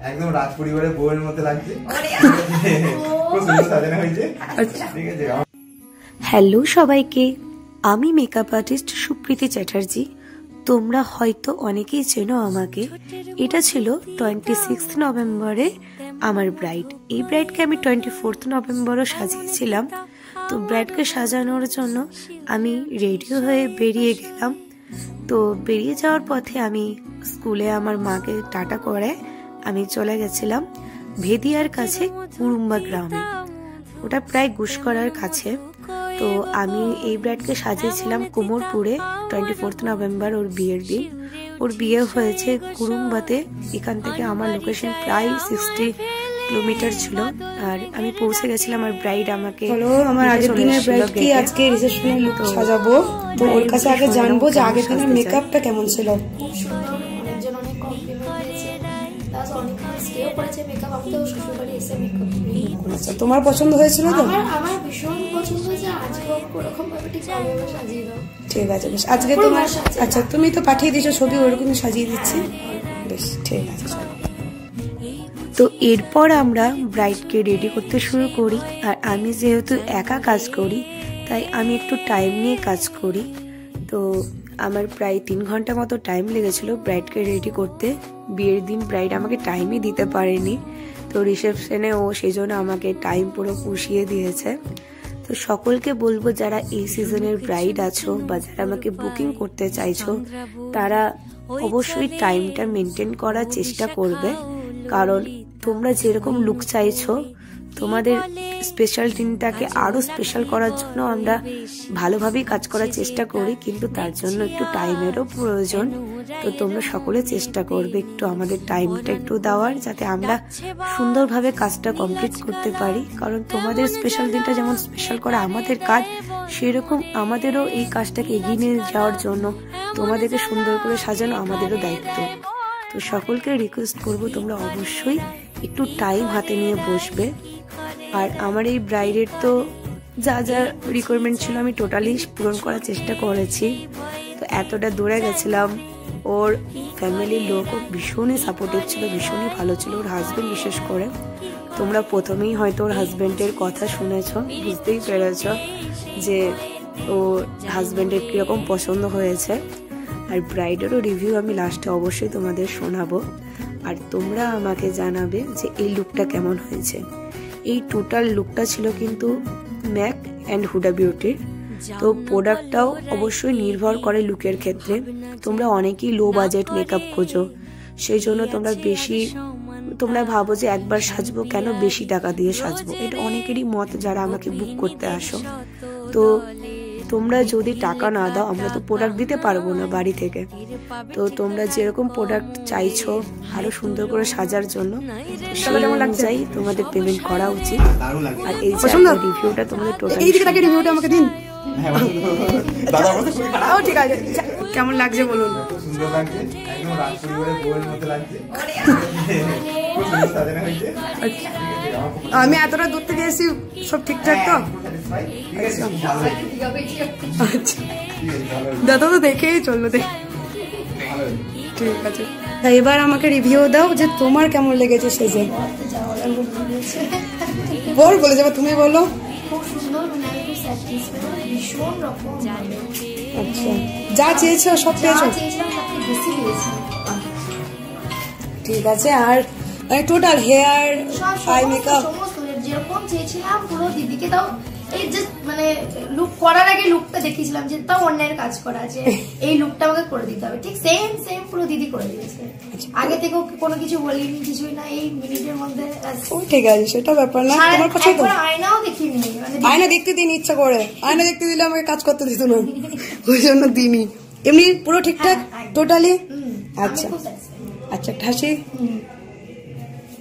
একদম রাজ পরিবারের বউয়ের মতো লাগছে। খুব সুন্দর সাজানো হয়েছে। ঠিক আছে। হ্যালো সবাইকে, আমি মেকআপ আর্টিস্ট সুপ্রীতি চ্যাটার্জি। তোমরা হয়তো অনেকেই চেনো আমাকে। এটা ছিল 26 নভেম্বরে আমার ব্রাইড। এই ব্রাইডকে আমি 24 নভেম্বরও সাজিয়েছিলাম। তো ব্রাইডকে সাজানোর জন্য আমি রেডি হয়ে বেরিয়ে গেলাম। তো বেরিয়ে যাওয়ার পথে আমি স্কুলে আমার মাকে টাটা করে আমি চলে গেছিলাম ভেদিয়ার কাছে কুরুম্বা গ্রামে। ওটা প্রায় গুসকরার কাছে। তো আমি এই ব্রাইডকে সাজিয়েছিলাম কোমরপুরে 24 নভেম্বর ওর বিয়ের দিন। ওর বিয়ে হয়েছে কুরুম্বাতে। এখান থেকে আমার লোকেশন প্রায় 60 কিলোমিটার ছিল। আর আমি পৌঁছে গেছিলাম। আর ব্রাইড আমাকে আমার আগের দিনের ব্রাইডকে আজকে রিসেপশনের লুক সাজাবো। তো ওর কাছে আগে জানবো যে আগের দিনের মেকআপটা কেমন ছিল। আচ্ছা, তোমার পছন্দ হয়েছিল তো? আমার ভীষণ পছন্দ হয়েছে। আজকে ওরকম ভাবে ঠিক সাজিয়ে দাও। ঠিক আছে, বেশ। আজকে তোমার আচ্ছা, তুমি তো পাঠিয়ে দিয়েছো ছবি, ওরকমই সাজিয়ে দিচ্ছি। বেশ, ঠিক আছে, চলো। তো এরপর আমরা ব্রাইডকে রেডি করতে শুরু করি। আর আমি যেহেতু একা কাজ করি, তাই আমি একটু টাইম নিয়ে কাজ করি। তো আমার প্রায় 3 ঘন্টা মতো টাইম লেগেছিল ব্রাইডকে রেডি করতে। বিয়ের দিন ব্রাইড আমাকে টাইমই দিতে পারেনি। তো রিসেপশনে ও সেই জন্য আমাকে টাইম পুরো পুষিয়ে দিয়েছে। তো সকলকে বলবো, যারা এই সিজনের ব্রাইড আছো বা যারা আমাকে বুকিং করতে চাইছো, তারা অবশ্যই টাইমটা মেনটেন করার চেষ্টা করবে। কারণ তোমরা যেরকম লুক চাইছো, তোমাদের স্পেশাল দিনটাকে আরো স্পেশাল করার জন্য আমরা ভালোভাবেই কাজ করার চেষ্টা করি, কিন্তু তার জন্য একটু টাইমেরও প্রয়োজন। তো তোমরা সকলে চেষ্টা করবে একটু আমাদের টাইমটা একটু দেওয়ার, যাতে আমরা সুন্দরভাবে কাজটা কমপ্লিট করতে পারি। কারণ তোমাদের স্পেশাল দিনটা যেমন স্পেশাল করা আমাদের কাজ, সেরকম আমাদেরও এই কাজটাকে এগিয়ে নিয়ে যাওয়ার জন্য তোমাদেরকে সুন্দর করে সাজানো আমাদেরও দায়িত্ব। তো সকলকে রিকোয়েস্ট করব, তোমরা অবশ্যই একটু টাইম হাতে নিয়ে বসবে। আর আমার এই ব্রাইডের তো যা যা রিকোয়ারমেন্ট ছিল আমি টোটালি পূরণ করার চেষ্টা করেছি। তো এতটা দূরে গেছিলাম, ওর ফ্যামিলির লোকও ভীষণই সাপোর্টিভ ছিল, ভীষণই ভালো ছিল। ওর হাজবেন্ড বিশেষ করে, তোমরা প্রথমেই হয়তো ওর হাজবেন্ডের কথা শুনেছ, বুঝতেই পেরেছ যে ওর হাজবেন্ডের কীরকম পছন্দ হয়েছে। আর ব্রাইডেরও রিভিউ আমি লাস্টে অবশ্যই তোমাদের শোনাবো। আর তোমরা আমাকে জানাবে যে এই লুকটা কেমন হয়েছে। এই টোটাল লুকটা ছিল কিন্তু ম্যাক অ্যান্ড হুডা বিউটির। তো প্রোডাক্টটাও অবশ্যই নির্ভর করে লুকের ক্ষেত্রে। তোমরা অনেকেই লো বাজেট মেকআপ খোঁজো, সেই জন্য তোমরা ভাবো যে একবার সাজবো কেন, বেশি টাকা দিয়ে সাজবো। এটা অনেকেরই মত যারা আমাকে বুক করতে আসো। তো তোমরা যদি টাকা না দাও, আমরা তো প্রোডাক্ট দিতে পারবো না বাড়ি থেকে। তো তোমরা যেরকম প্রোডাক্ট চাইছো আরো সুন্দর করে সাজার জন্য, সেই অনুযায়ী তোমাদের পেমেন্ট করা উচিত। আর এই রিভিউটা তোমাদের টোটাল রিভিউটা আমাকে দিন। ঠিক আছে, কেমন লাগছে বলুন? সুন্দর লাগছে, একদম রাজ পরিবারের বউয়ের মতো লাগছে। খুব সুন্দর সাজানো হয়েছে। আমি এতটা দূর থেকে এসেছি, সব ঠিকঠাক তো? দাদা তো দেখেই চললো, দেখ। ঠিক আছে, এবার আমাকে রিভিউ দাও যে তোমার কেমন লেগেছে সেজে। বলে যাবো, তুমি বলো। আচ্ছা, যা চেয়েছো সব পেয়েছো? ঠিক আছে। আর টোটাল হেয়ার, আই মেকআপ যেরকম চেয়েছিলাম পুরো দিদিকে দাও। এই জাস্ট মানে লুক করার আগে লুকটা দেখিয়েছিলাম যে তাও অন্যের কাজ করা আছে, এই লুকটা আমাকে করে দিতে হবে। ঠিক সেম পুরো দিদি করে দিয়েছে। আগে থেকেও কোনো কিছু বলিনি, কিছুই না, এই মিনিটের মধ্যে। ঠিক আছে, সেটা ব্যাপার না। তোমার পছন্দ? আয়নাও দেখিনি, আয়না দেখতে দিন ইচ্ছা করে। আয়না দেখতে দিলে আমাকে কাজ করতে দিত না, ওই জন্য দিনই। এমনি পুরো ঠিকঠাক টোটালি? আচ্ছা আচ্ছা, হাসি।